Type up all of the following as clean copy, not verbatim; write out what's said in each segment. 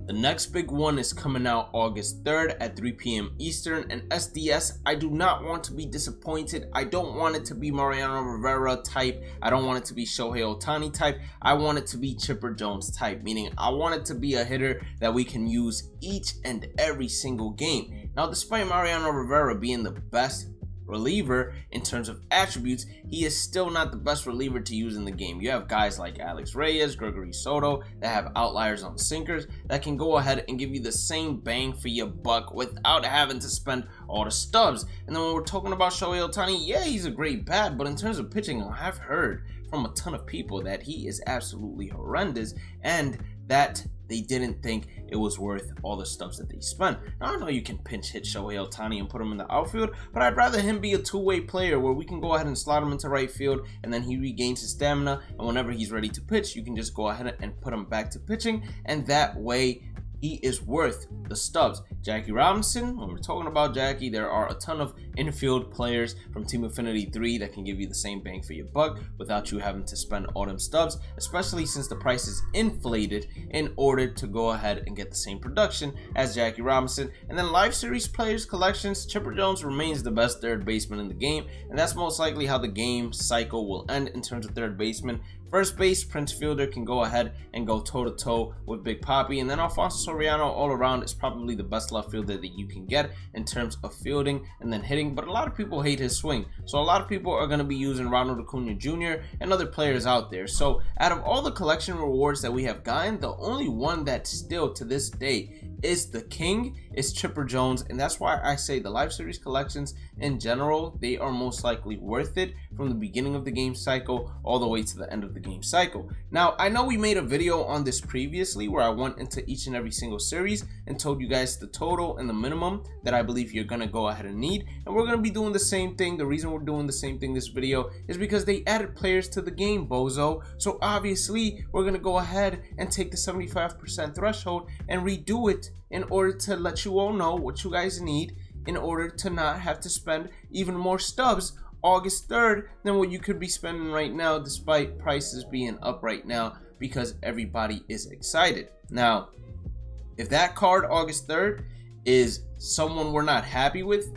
The next big one is coming out August 3rd at 3 p.m. Eastern, and SDS, I do not want to be disappointed. I don't want it to be Mariano Rivera type. I don't want it to be Shohei Ohtani type. I want it to be Chipper Jones type, meaning I want it to be a hitter that we can use each and every single game. Now, despite Mariano Rivera being the best reliever in terms of attributes, he is still not the best reliever to use in the game. You have guys like Alex Reyes, Gregory Soto that have outliers on sinkers that can go ahead and give you the same bang for your buck without having to spend all the stubs. And then when we're talking about Shohei Ohtani, yeah, he's a great bat, but in terms of pitching, I've heard from a ton of people that he is absolutely horrendous and that they didn't think it was worth all the stubs that they spent. Now, I know you can pinch hit Shohei Ohtani and put him in the outfield, but I'd rather him be a two-way player where we can go ahead and slot him into right field and then he regains his stamina, and whenever he's ready to pitch, you can just go ahead and put him back to pitching, and that way he is worth the stubs. Jackie Robinson, when we're talking about Jackie, there are a ton of infield players from Team Affinity 3 that can give you the same bang for your buck without you having to spend all them stubs, especially since the price is inflated in order to go ahead and get the same production as Jackie Robinson. And then Live Series players collections, Chipper Jones remains the best third baseman in the game, and that's most likely how the game cycle will end in terms of third baseman. First base, Prince Fielder can go ahead and go toe-to-toe with Big Papi, and then Alfonso Soriano all around is probably the best left fielder that you can get in terms of fielding and then hitting, but a lot of people hate his swing, so a lot of people are going to be using Ronald Acuna Jr. and other players out there. So out of all the collection rewards that we have gotten, the only one that still to this day is the king is Chipper Jones, and that's why I say the Live Series collections in general, they are most likely worth it from the beginning of the game cycle all the way to the end of the game cycle. Now, I know we made a video on this previously where I went into each and every single series and told you guys the total and the minimum that I believe you're gonna go ahead and need, and we're gonna be doing the same thing. The reason we're doing the same thing this video is because they added players to the game, bozo. So obviously we're gonna go ahead and take the 75% threshold and redo it in order to let you all know what you guys need in order to not have to spend even more stubs August 3rd than what you could be spending right now, despite prices being up right now because everybody is excited. Now, if that card August 3rd is someone we're not happy with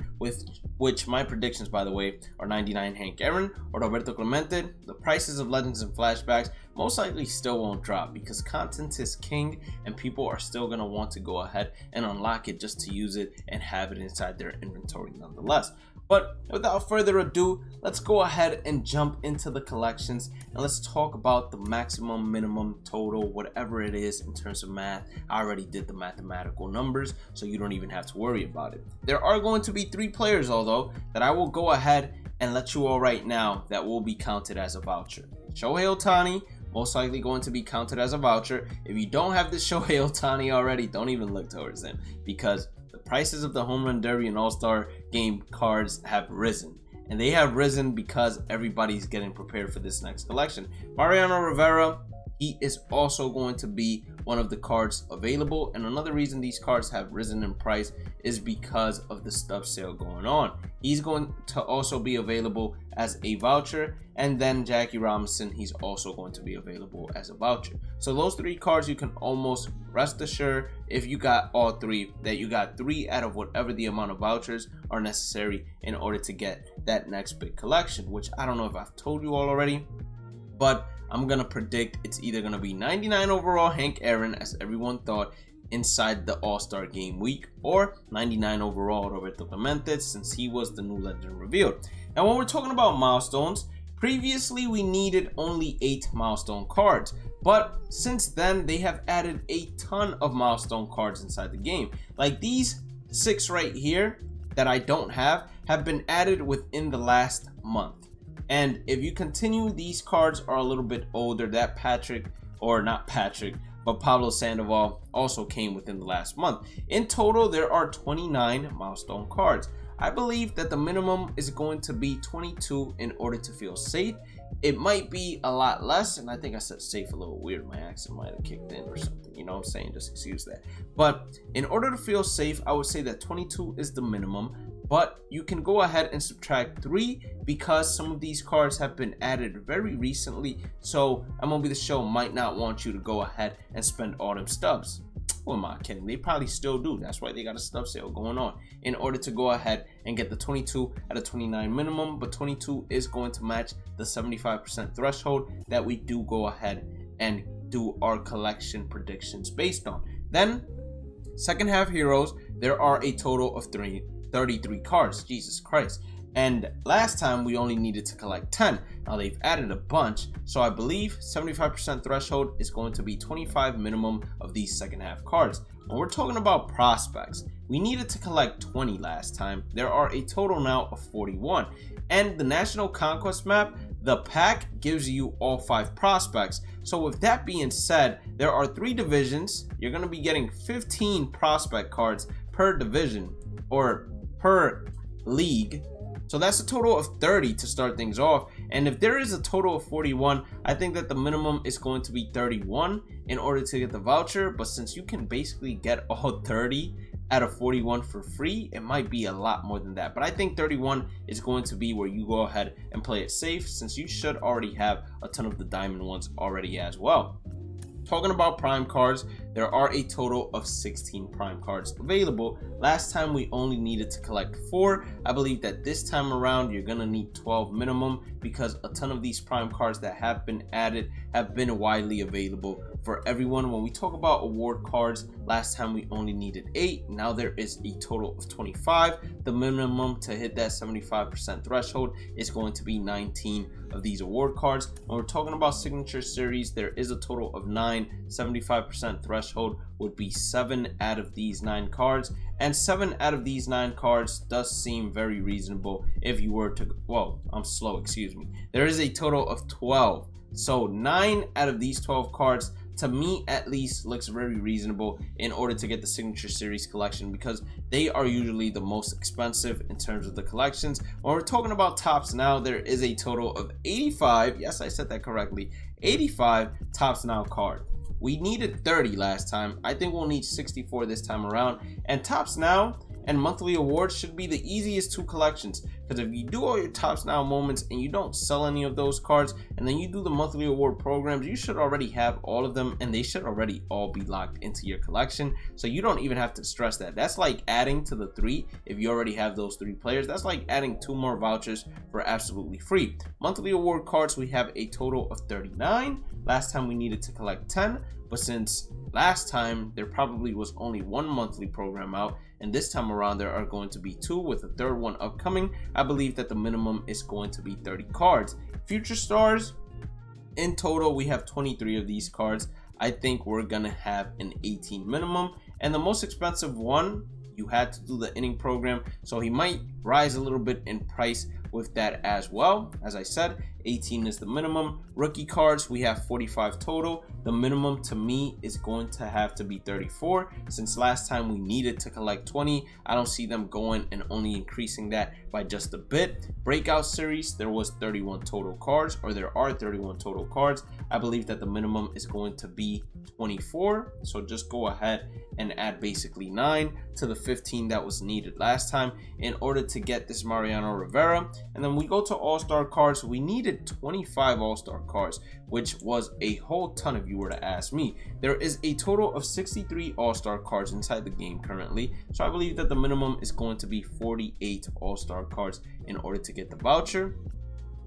which my predictions, by the way, are 99 Hank Aaron or Roberto Clemente, the prices of Legends and Flashbacks most likely still won't drop because content is king and people are still going to want to go ahead and unlock it just to use it and have it inside their inventory nonetheless. But without further ado, let's go ahead and jump into the collections and let's talk about the maximum, minimum, total, whatever it is in terms of math. I already did the mathematical numbers, so you don't even have to worry about it. There are going to be 3 players, although, that I will go ahead and let you all right now that will be counted as a voucher. Shohei Ohtani, most likely going to be counted as a voucher. If you don't have this Shohei Ohtani already, don't even look towards him because the prices of the Home Run Derby and All-Star Game cards have risen, and they have risen because everybody's getting prepared for this next collection. Mariano Rivera, he is also going to be one of the cards available, and another reason these cards have risen in price is because of the stub sale going on. He's going to also be available as a voucher, and then Jackie Robinson, he's also going to be available as a voucher. So those 3 cards, you can almost rest assured, if you got all 3, that you got 3 out of whatever the amount of vouchers are necessary in order to get that next big collection, which I don't know if I've told you all already, but I'm gonna predict it's either gonna be 99 overall Hank Aaron, as everyone thought inside the All-Star Game week, or 99 overall Roberto Clemente, since he was the new legend revealed. Now, when we're talking about milestones, previously we needed only 8 milestone cards, but since then they have added a ton of milestone cards inside the game. Like these 6 right here that I don't have been added within the last month. And if you continue, these cards are a little bit older. That but Pablo Sandoval also came within the last month. In total, there are 29 milestone cards. I believe that the minimum is going to be 22 in order to feel safe. It might be a lot less, and I think I said safe a little weird. My accent might have kicked in or something, you know what I'm saying? Just excuse that. But in order to feel safe, I would say that 22 is the minimum. But you can go ahead and subtract 3 because some of these cards have been added very recently. So MLB The Show might not want you to go ahead and spend all them stubs. who am I kidding? They probably still do. That's why they got a stub sale going on in order to go ahead and get the 22 out of 29 minimum. But 22 is going to match the 75% threshold that we do go ahead and do our collection predictions based on. Then second half heroes, there are a total of 33 cards. Jesus Christ. And last time we only needed to collect 10. Now they've added a bunch, so I believe 75% threshold is going to be 25 minimum of these second half cards. When we're talking about prospects, we needed to collect 20 last time. There are a total now of 41. And the National Conquest map, the pack gives you all 5 prospects. So with that being said, there are 3 divisions. You're going to be getting 15 prospect cards per division or per league. So that's a total of 30 to start things off. And if there is a total of 41, I think that the minimum is going to be 31 in order to get the voucher. But since you can basically get all 30 out of 41 for free, it might be a lot more than that. But I think 31 is going to be where you go ahead and play it safe, since you should already have a ton of the diamond ones already as well. Talking about prime cards, there are a total of 16 prime cards available. Last time we only needed to collect 4. I believe that this time around you're gonna need 12 minimum, because a ton of these prime cards that have been added have been widely available for everyone. When we talk about award cards, last time we only needed 8. Now there is a total of 25. The minimum to hit that 75% threshold is going to be 19 of these award cards. When we're talking about signature series, there is a total of 9. 75% threshold would be 7 out of these 9 cards, and 7 out of these 9 cards does seem very reasonable if you were to, well, I'm slow, excuse me. There is a total of 12, so 9 out of these 12 cards, to me at least, looks very reasonable in order to get the signature series collection, because they are usually the most expensive in terms of the collections. When we're talking about tops now, there is a total of 85, yes, I said that correctly, 85 tops now cards. We needed 30 last time. I think we'll need 64 this time around. And tops now and monthly awards should be the easiest 2 collections, because if you do all your tops now moments and you don't sell any of those cards, and then you do the monthly award programs, you should already have all of them, and they should already all be locked into your collection, so you don't even have to stress that. That's like adding to the 3. If you already have those 3 players, that's like adding 2 more vouchers for absolutely free. Monthly award cards, we have a total of 39. Last time we needed to collect 10, but since last time there probably was only 1 monthly program out, and this time around there are going to be 2 with a 3rd one upcoming, I believe that the minimum is going to be 30 cards. Future stars, in total we have 23 of these cards. I think we're gonna have an 18 minimum, and the most expensive one, you had to do the inning program, so he might rise a little bit in price with that as well. As I said, 18 is the minimum. Rookie cards, we have 45 total. The minimum to me is going to have to be 34. Since last time we needed to collect 20, I don't see them going and only increasing that by just a bit. Breakout series, there was 31 total cards, or there are 31 total cards. I believe that the minimum is going to be 24, so just go ahead and add basically 9 to the 15 that was needed last time in order to get this Mariano Rivera. And then we go to all-star cards. We needed 25 all-star cards, which was a whole ton if you were to ask me. There is a total of 63 all-star cards inside the game currently, so I believe that the minimum is going to be 48 all-star cards in order to get the voucher.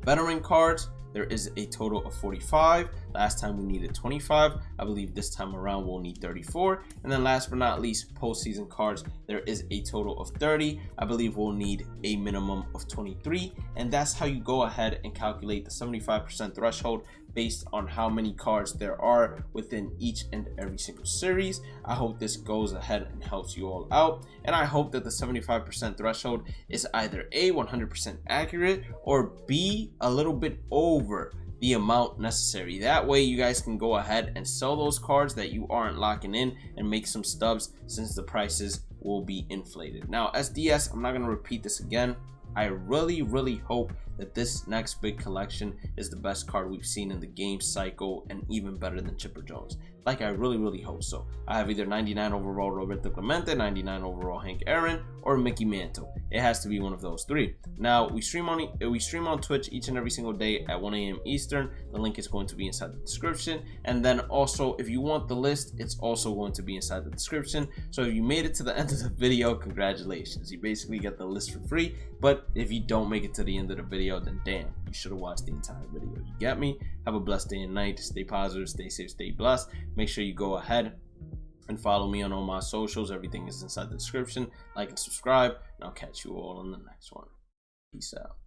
Veteran cards, there is a total of 45. Last time we needed 25. I believe this time around we'll need 34. And then last but not least, postseason cards, there is a total of 30. I believe we'll need a minimum of 23. And that's how you go ahead and calculate the 75% threshold based on how many cards there are within each and every single series. I hope this goes ahead and helps you all out, and I hope that the 75% threshold is either A, 100% accurate, or B, a little bit over the amount necessary. That way you guys can go ahead and sell those cards that you aren't locking in and make some stubs, since the prices will be inflated. Now SDS, I'm not going to repeat this again. I really hope that this next big collection is the best card we've seen in the game cycle, and even better than Chipper Jones. like I really hope so. I have either 99 overall Roberto Clemente, 99 overall Hank Aaron, or Mickey Mantle. It has to be one of those three. Now we stream on Twitch each and every single day at 1 a.m. Eastern. The link is going to be inside the description, and then also if you want the list, it's also going to be inside the description. So if you made it to the end of the video, congratulations, you basically get the list for free. But if you don't make it to the end of the video, then damn, you should have watched the entire video. You get me? Have a blessed day and night. Stay positive, stay safe, stay blessed. Make sure you go ahead and follow me on all my socials. Everything is inside the description. Like and subscribe, and I'll catch you all on the next one. Peace out.